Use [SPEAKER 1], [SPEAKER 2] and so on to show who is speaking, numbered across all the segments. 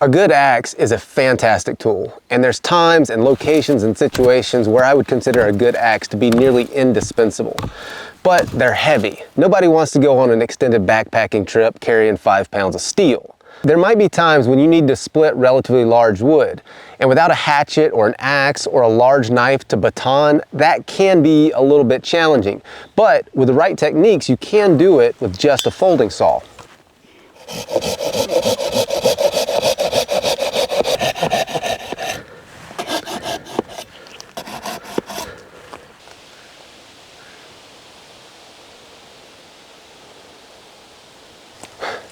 [SPEAKER 1] A good axe is a fantastic tool, and there's times and locations and situations where I would consider a good axe to be nearly indispensable. But they're heavy. Nobody wants to go on an extended backpacking trip carrying 5 pounds of steel. There might be times when you need to split relatively large wood, and without a hatchet or an axe or a large knife to baton, that can be a little bit challenging. But with the right techniques, you can do it with just a folding saw.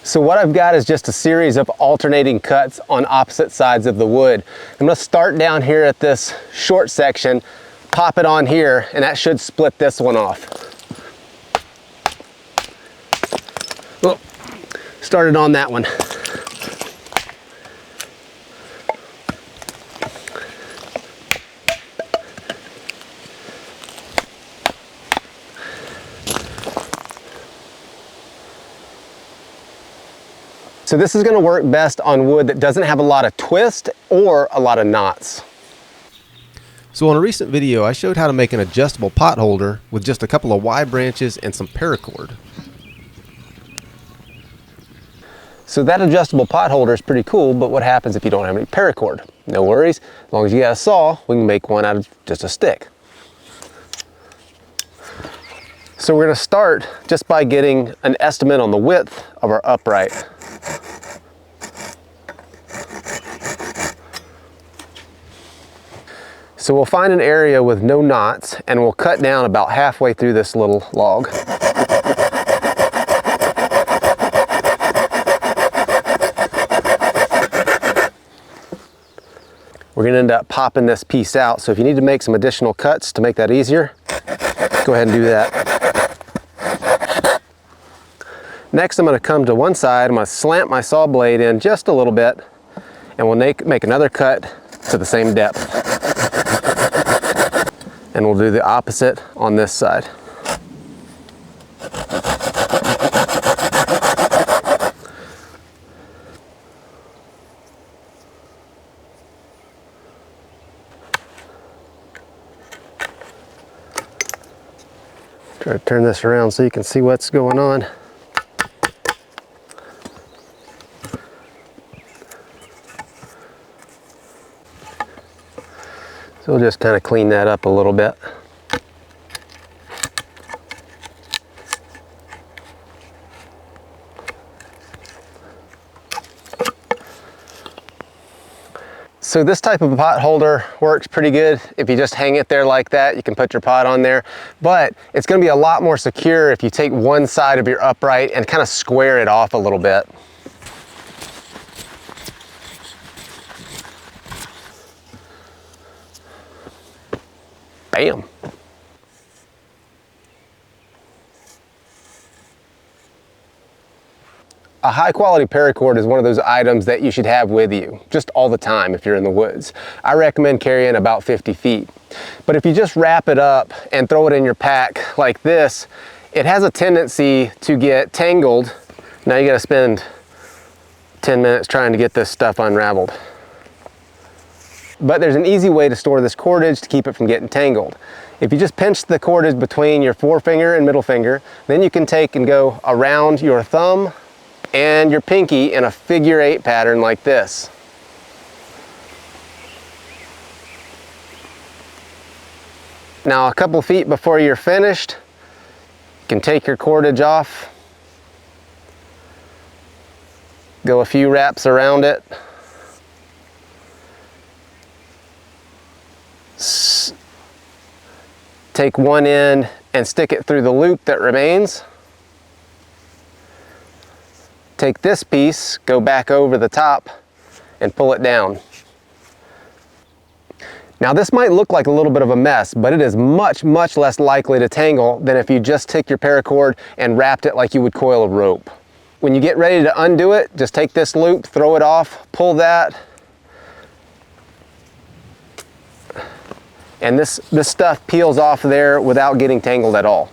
[SPEAKER 1] So what I've got is just a series of alternating cuts on opposite sides of the wood. I'm going to start down here at this short section, pop it on here, and that should split this one off. Oh, started on that one. So this is going to work best on wood that doesn't have a lot of twist or a lot of knots.
[SPEAKER 2] So on a recent video, I showed how to make an adjustable pot holder with just a couple of Y branches and some paracord.
[SPEAKER 1] So that adjustable pot holder is pretty cool, but what happens if you don't have any paracord? No worries, as long as you got a saw, we can make one out of just a stick. So we're going to start just by getting an estimate on the width of our upright. So we'll find an area with no knots and we'll cut down about halfway through this little log. We're going to end up popping this piece out, so if you need to make some additional cuts to make that easier, go ahead and do that. Next, I'm going to come to one side, I'm going to slant my saw blade in just a little bit, and we'll make another cut to the same depth. And we'll do the opposite on this side. Try to turn this around so you can see what's going on. So we'll just kind of clean that up a little bit. So this type of pot holder works pretty good. If you just hang it there like that, you can put your pot on there. But it's going to be a lot more secure if you take one side of your upright and kind of square it off a little bit. Bam. A high quality paracord is one of those items that you should have with you just all the time if you're in the woods. I recommend carrying about 50 feet. But if you just wrap it up and throw it in your pack like this, it has a tendency to get tangled. Now you gotta spend 10 minutes trying to get this stuff unraveled. But there's an easy way to store this cordage to keep it from getting tangled. If you just pinch the cordage between your forefinger and middle finger, then you can take and go around your thumb and your pinky in a figure 8 pattern like this. Now a couple feet before you're finished, you can take your cordage off, go a few wraps around it, take one end and stick it through the loop that remains. Take this piece, go back over the top, and pull it down. Now this might look like a little bit of a mess, but it is much, much less likely to tangle than if you just took your paracord and wrapped it like you would coil a rope. When you get ready to undo it, just take this loop, throw it off, pull that, and this stuff peels off there without getting tangled at all.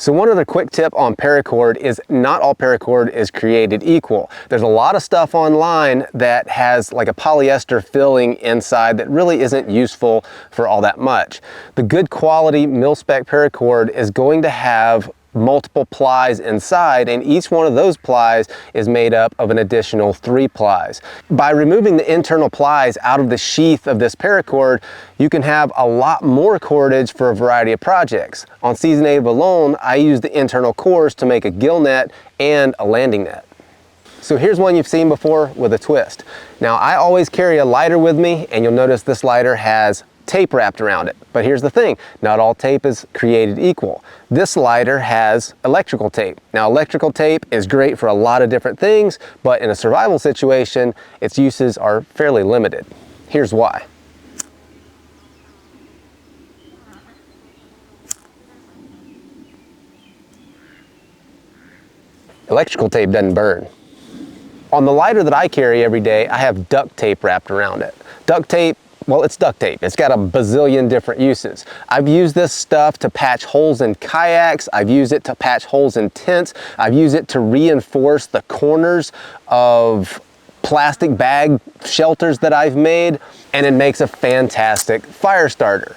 [SPEAKER 1] So one other quick tip on paracord is not all paracord is created equal. There's a lot of stuff online that has like a polyester filling inside that really isn't useful for all that much. The good quality mil-spec paracord is going to have multiple plies inside, and each one of those plies is made up of an additional 3 plies. By removing the internal plies out of the sheath of this paracord, you can have a lot more cordage for a variety of projects. On Season 8 alone, I use the internal cores to make a gill net and a landing net. So here's one you've seen before with a twist. Now I always carry a lighter with me, and you'll notice this lighter has tape wrapped around it. But here's the thing, not all tape is created equal. This lighter has electrical tape. Now electrical tape is great for a lot of different things, but in a survival situation, its uses are fairly limited. Here's why. Electrical tape doesn't burn. On the lighter that I carry every day, I have duct tape wrapped around it. Duct tape, well, it's duct tape. It's got a bazillion different uses. I've used this stuff to patch holes in kayaks. I've used it to patch holes in tents. I've used it to reinforce the corners of plastic bag shelters that I've made, and it makes a fantastic fire starter.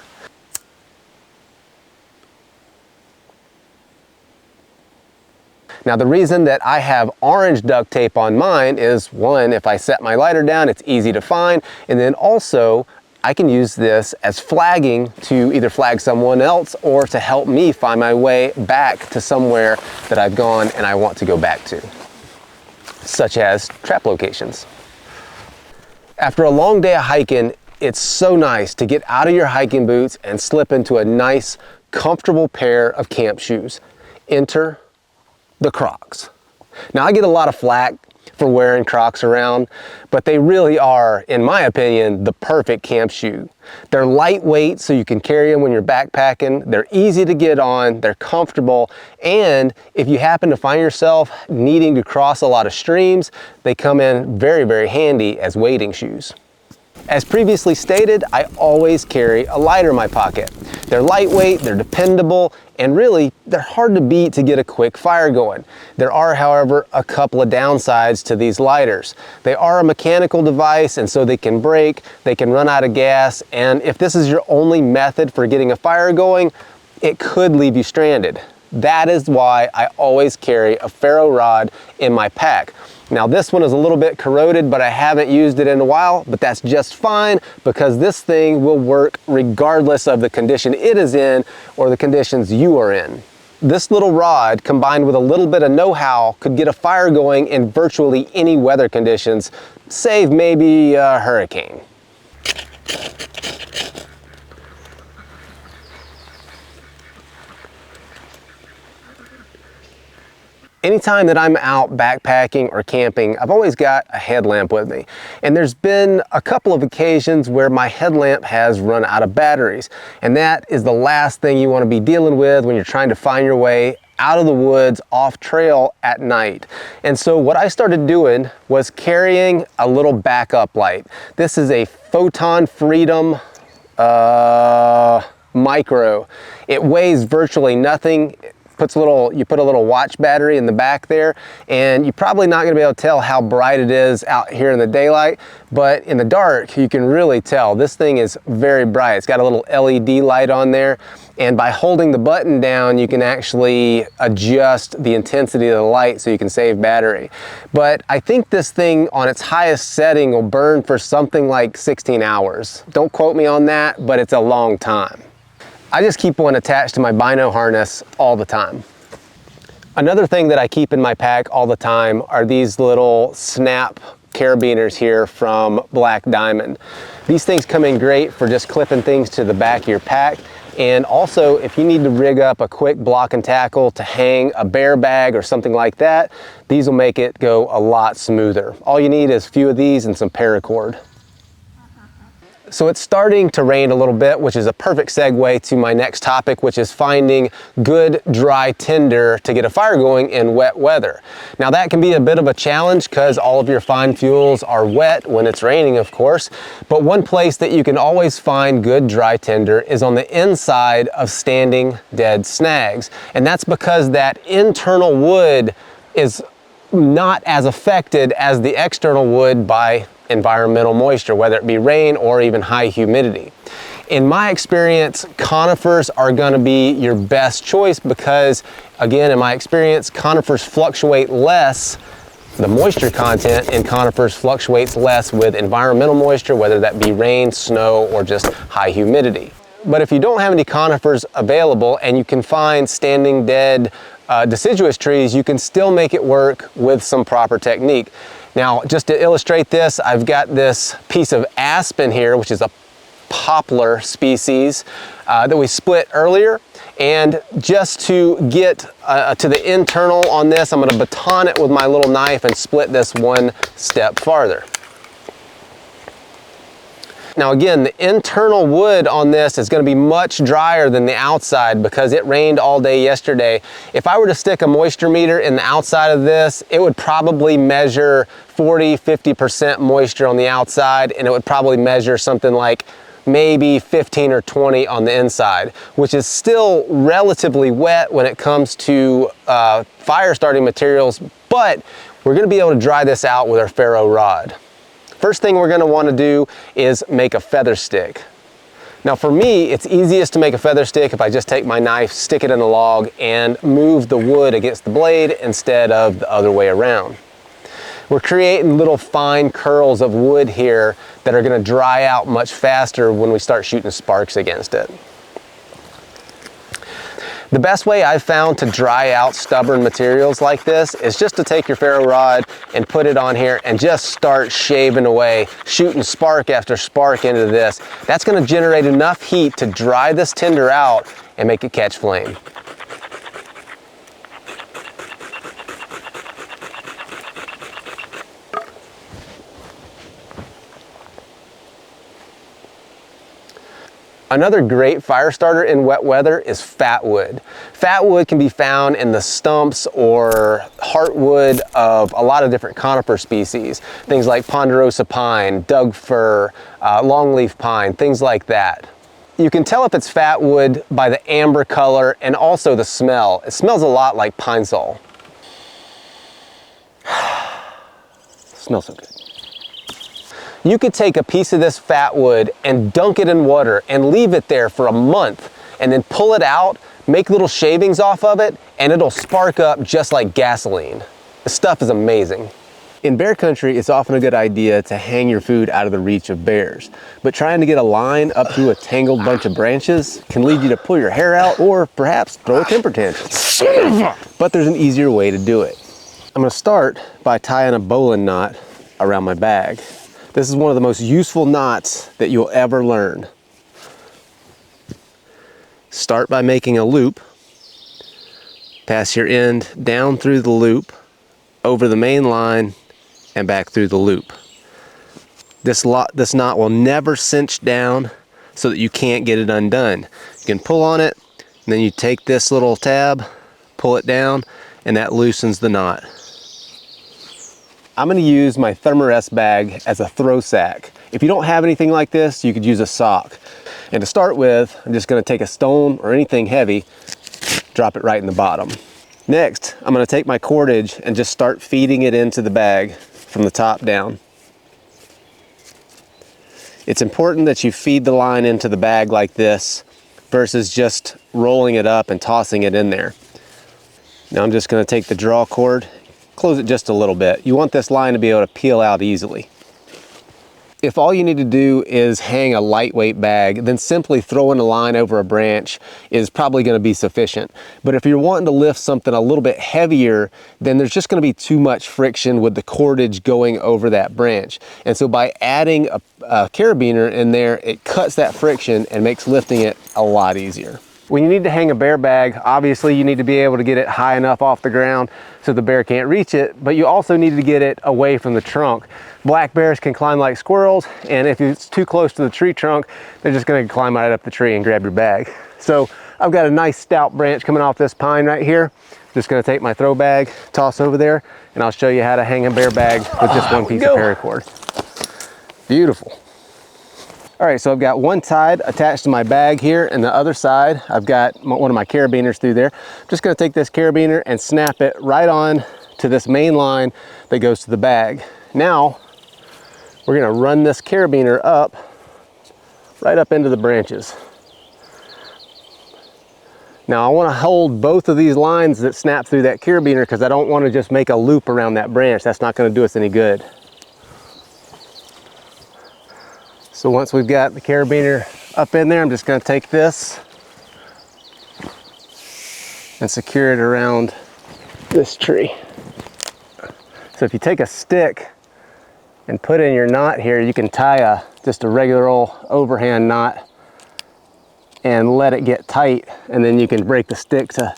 [SPEAKER 1] Now the reason that I have orange duct tape on mine is, one, if I set my lighter down, it's easy to find, and then also I can use this as flagging to either flag someone else or to help me find my way back to somewhere that I've gone and I want to go back to, such as trap locations. After a long day of hiking, it's so nice to get out of your hiking boots and slip into a nice, comfortable pair of camp shoes. Enter the Crocs. Now I get a lot of flack for wearing Crocs around, but they really are, in my opinion, the perfect camp shoe. They're lightweight, so you can carry them when you're backpacking. They're easy to get on, they're comfortable, and if you happen to find yourself needing to cross a lot of streams, they come in very, very handy as wading shoes. As previously stated, I always carry a lighter in my pocket. They're lightweight, they're dependable, and really, they're hard to beat to get a quick fire going. There are, however, a couple of downsides to these lighters. They are a mechanical device, and so they can break, they can run out of gas, and if this is your only method for getting a fire going, it could leave you stranded. That is why I always carry a ferro rod in my pack. Now this one is a little bit corroded, but I haven't used it in a while, but that's just fine because this thing will work regardless of the condition it is in or the conditions you are in. This little rod, combined with a little bit of know-how, could get a fire going in virtually any weather conditions, save maybe a hurricane. Anytime that I'm out backpacking or camping, I've always got a headlamp with me. And there's been a couple of occasions where my headlamp has run out of batteries. And that is the last thing you want to be dealing with when you're trying to find your way out of the woods off trail at night. And so what I started doing was carrying a little backup light. This is a Photon Freedom Micro. It weighs virtually nothing. You put a little watch battery in the back there, and you're probably not going to be able to tell how bright it is out here in the daylight, but in the dark you can really tell. This thing is very bright. It's got a little LED light on there, and by holding the button down you can actually adjust the intensity of the light so you can save battery. But I think this thing on its highest setting will burn for something like 16 hours. Don't quote me on that, but it's a long time. I just keep one attached to my bino harness all the time. Another thing that I keep in my pack all the time are these little snap carabiners here from Black Diamond. These things come in great for just clipping things to the back of your pack, and also if you need to rig up a quick block and tackle to hang a bear bag or something like that, these will make it go a lot smoother. All you need is a few of these and some paracord. So it's starting to rain a little bit, which is a perfect segue to my next topic, which is finding good dry tinder to get a fire going in wet weather. Now that can be a bit of a challenge because all of your fine fuels are wet when it's raining, of course. But one place that you can always find good dry tinder is on the inside of standing dead snags. And that's because that internal wood is not as affected as the external wood by environmental moisture, whether it be rain or even high humidity. In my experience, conifers are going to be your best choice because, again, in my experience, conifers fluctuate less. The moisture content in conifers fluctuates less with environmental moisture, whether that be rain, snow, or just high humidity. But if you don't have any conifers available and you can find standing dead deciduous trees, you can still make it work with some proper technique. Now, just to illustrate this, I've got this piece of aspen here, which is a poplar species that we split earlier. And just to get to the internal on this, I'm going to baton it with my little knife and split this one step farther. Now again, the internal wood on this is going to be much drier than the outside because it rained all day yesterday. If I were to stick a moisture meter in the outside of this, it would probably measure 40–50% moisture on the outside, and it would probably measure something like maybe 15 or 20 on the inside, which is still relatively wet when it comes to fire starting materials, but we're going to be able to dry this out with our ferro rod. First thing we're going to want to do is make a feather stick. Now for me, it's easiest to make a feather stick if I just take my knife, stick it in the log, and move the wood against the blade instead of the other way around. We're creating little fine curls of wood here that are going to dry out much faster when we start shooting sparks against it. The best way I've found to dry out stubborn materials like this is just to take your ferro rod and put it on here and just start shaving away, shooting spark after spark into this. That's going to generate enough heat to dry this tinder out and make it catch flame. Another great fire starter in wet weather is fat wood. Fat wood can be found in the stumps or heartwood of a lot of different conifer species. Things like ponderosa pine, Doug fir, longleaf pine, things like that. You can tell if it's fat wood by the amber color and also the smell. It smells a lot like pine sol. Smells so good. You could take a piece of this fat wood and dunk it in water and leave it there for a month and then pull it out, make little shavings off of it, and it'll spark up just like gasoline. This stuff is amazing. In bear country, it's often a good idea to hang your food out of the reach of bears, but trying to get a line up through a tangled bunch of branches can lead you to pull your hair out or perhaps throw a temper tantrum. But there's an easier way to do it. I'm going to start by tying a bowline knot around my bag. This is one of the most useful knots that you'll ever learn. Start by making a loop. Pass your end down through the loop, over the main line, and back through the loop. This knot will never cinch down so that you can't get it undone. You can pull on it, and then you take this little tab, pull it down, and that loosens the knot. I'm going to use my Thermarest bag as a throw sack. If you don't have anything like this, you could use a sock. And to start with, I'm just going to take a stone or anything heavy, drop it right in the bottom. Next, I'm going to take my cordage and just start feeding it into the bag from the top down. It's important that you feed the line into the bag like this versus just rolling it up and tossing it in there. Now I'm just going to take the draw cord, close it just a little bit. You want this line to be able to peel out easily. If all you need to do is hang a lightweight bag, then simply throwing a line over a branch is probably going to be sufficient. But if you're wanting to lift something a little bit heavier, then there's just going to be too much friction with the cordage going over that branch. And so by adding a carabiner in there, it cuts that friction and makes lifting it a lot easier. When you need to hang a bear bag, obviously you need to be able to get it high enough off the ground so the bear can't reach it, but you also need to get it away from the trunk. Black bears can climb like squirrels, and if it's too close to the tree trunk, they're just gonna climb right up the tree and grab your bag. So I've got a nice stout branch coming off this pine right here. Just gonna take my throw bag, toss over there, and I'll show you how to hang a bear bag with just one piece of paracord. Beautiful. All right, so I've got one side attached to my bag here, and the other side, I've got one of my carabiners through there. I'm just gonna take this carabiner and snap it right on to this main line that goes to the bag. Now, we're gonna run this carabiner up, right up into the branches. Now I wanna hold both of these lines that snap through that carabiner because I don't wanna just make a loop around that branch. That's not gonna do us any good. So once we've got the carabiner up in there, I'm just gonna take this and secure it around this tree. So if you take a stick and put in your knot here, you can tie just a regular old overhand knot and let it get tight, and then you can break the stick to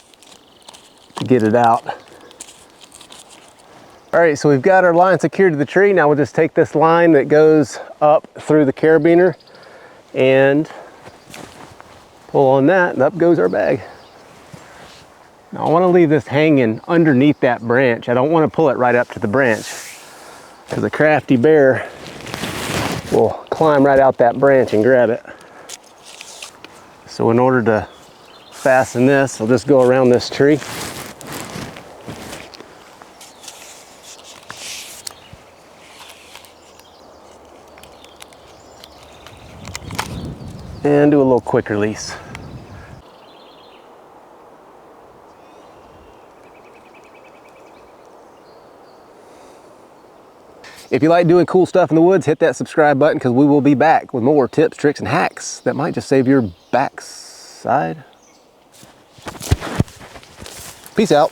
[SPEAKER 1] get it out. All right, so we've got our line secured to the tree. Now we'll just take this line that goes up through the carabiner and pull on that, and up goes our bag. Now I want to leave this hanging underneath that branch. I don't want to pull it right up to the branch because a crafty bear will climb right out that branch and grab it. So in order to fasten this, I'll just go around this tree. And do a little quick release. If you like doing cool stuff in the woods, hit that subscribe button because we will be back with more tips, tricks, and hacks that might just save your backside. Peace out.